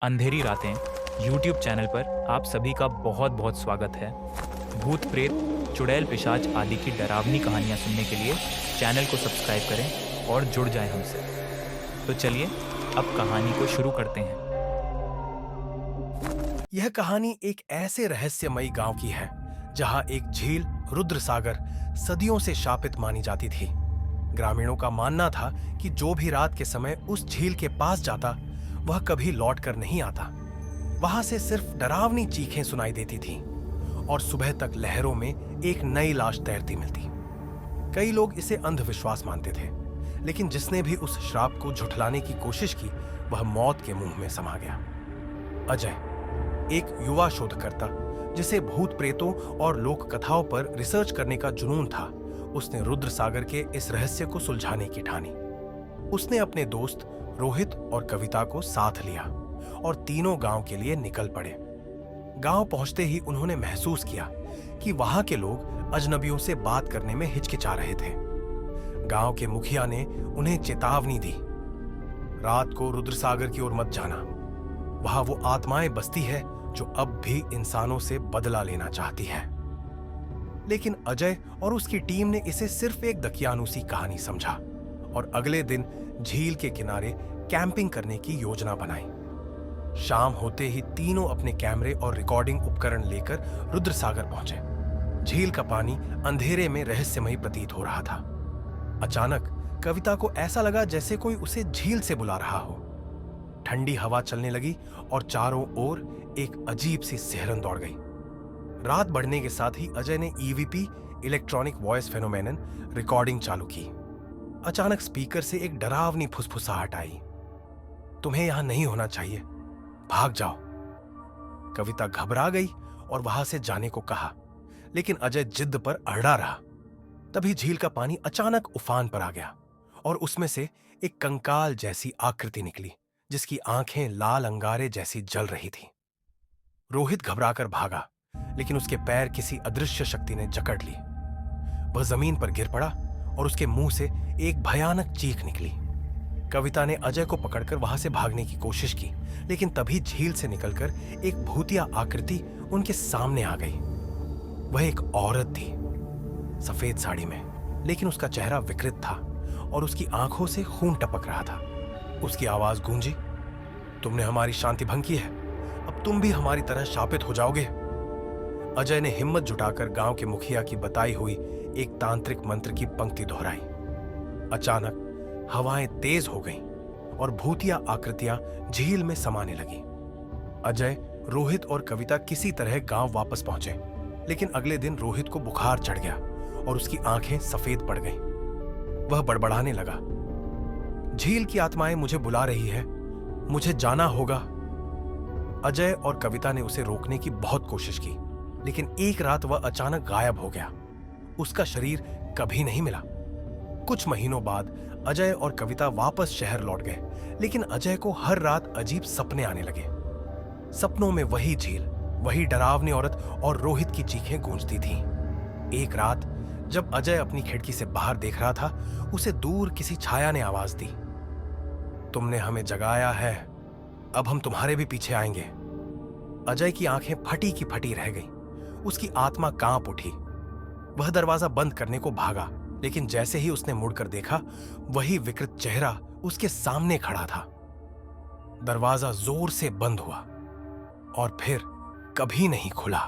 अंधेरी रातें YouTube channel पर आप सभी का बहुत बहुत स्वागत है। भूत प्रेत, चुड़ैल पिशाच आदि की डरावनी कहानियाँ सुनने के लिए चैनल को सब्सक्राइब करें और जुड़ जाएं हमसे। तो चलिए अब कहानी को शुरू करते हैं। यह कहानी एक ऐसे रहस्यमयी गांव की है जहां एक झील रुद्रसागर सदियों से शापित मानी जाती थी। ग्रामीणों का मानना था कि जो भी रात के समय उस झील के पास जाता वह कभी लौट कर नहीं आता। वहां से सिर्फ डरावनी चीखें सुनाई देती थीं और सुबह तक लहरों में एक नई लाश तैरती मिलती। कई लोग इसे अंधविश्वास मानते थे, लेकिन जिसने भी उस श्राप को झुठलाने की कोशिश की वह मौत के मुंह में समा गया। अजय, एक युवा शोधकर्ता जिसे भूत प्रेतों और लोक कथाओं पर रिसर्च करने का जुनून था, उसने रुद्रसागर के इस रहस्य को सुलझाने की ठानी। उसने अपने दोस्त रोहित और कविता को साथ लिया और तीनों गांव के लिए निकल पड़े। गांव पहुंचते ही उन्होंने महसूस किया कि वहां के लोग अजनबियों से बात करने में हिचकिचा रहे थे। गांव के मुखिया ने उन्हें चेतावनी दी, रात को रुद्रसागर की ओर मत जाना। वहां वो आत्माएं बसती है जो अब भी इंसानों से बदला लेना चाहती है। लेकिन अजय और उसकी टीम ने इसे सिर्फ एक दकियानूसी कहानी समझा और अगले दिन झील के किनारे कैंपिंग करने की योजना बनाई। शाम होते ही तीनों अपने कैमरे और रिकॉर्डिंग उपकरण लेकर रुद्रसागर पहुंचे। झील का पानी अंधेरे में रहस्यमयी प्रतीत हो रहा था। अचानक कविता को ऐसा लगा जैसे कोई उसे झील से बुला रहा हो। ठंडी हवा चलने लगी और चारों ओर एक अजीब सी सिहरन दौड़ गई। रात बढ़ने के साथ ही अजय ने EVP, electronic voice phenomenon recording चालू की। अचानक स्पीकर से एक डरावनी फुसफुसाहट आई, तुम्हें यहां नहीं होना चाहिए, भाग जाओ। कविता घबरा गई और वहां से जाने को कहा, लेकिन अजय जिद पर अड़ा रहा। तभी झील का पानी अचानक उफान पर आ गया और उसमें से एक कंकाल जैसी आकृति निकली जिसकी आंखें लाल अंगारे जैसी जल रही थी। रोहित घबराकर भागा, लेकिन उसके पैर किसी अदृश्य शक्ति ने जकड़ ली। वह जमीन पर गिर पड़ा और उसके मुंह से एक भयानक चीख निकली। कविता ने अजय को पकड़कर वहां से भागने की कोशिश की, लेकिन तभी झील से निकलकर एक भूतिया आकृति उनके सामने आ गई। वह एक औरत थी, सफेद साड़ी में, लेकिन उसका चेहरा विकृत था और उसकी आंखों से खून टपक रहा था। उसकी आवाज गूंजी, तुमने हमारी शांति भंग की है, अब तुम भी हमारी तरह शापित हो जाओगे। अजय ने हिम्मत जुटाकर गांव के मुखिया की बताई हुई एक तांत्रिक मंत्र की पंक्ति दोहराई। अचानक हवाएं तेज हो गईं और भूतिया आकृतियां झील में समाने लगी। अजय, रोहित और कविता किसी तरह गांव वापस पहुंचे, लेकिन अगले दिन रोहित को बुखार चढ़ गया और उसकी आंखें सफेद पड़ गईं। वह बड़बड़ाने लगा, झील की आत्माएं मुझे बुला रही है, मुझे जाना होगा। अजय और कविता ने उसे रोकने की बहुत कोशिश की, लेकिन एक रात वह अचानक गायब हो गया। उसका शरीर कभी नहीं मिला। कुछ महीनों बाद अजय और कविता वापस शहर लौट गए, लेकिन अजय को हर रात अजीब सपने आने लगे। सपनों में वही झील, वही डरावनी औरत और रोहित की चीखें गूंजती थीं। एक रात जब अजय अपनी खिड़की से बाहर देख रहा था, उसे दूर किसी छाया ने आवाज दी, तुमने हमें जगाया है, अब हम तुम्हारे भी पीछे आएंगे। अजय की आंखें फटी की फटी रह गईं। उसकी आत्मा कांप उठी। वह दरवाजा बंद करने को भागा, लेकिन जैसे ही उसने मुड़कर देखा, वही विकृत चेहरा उसके सामने खड़ा था। दरवाजा जोर से बंद हुआ और फिर कभी नहीं खुला।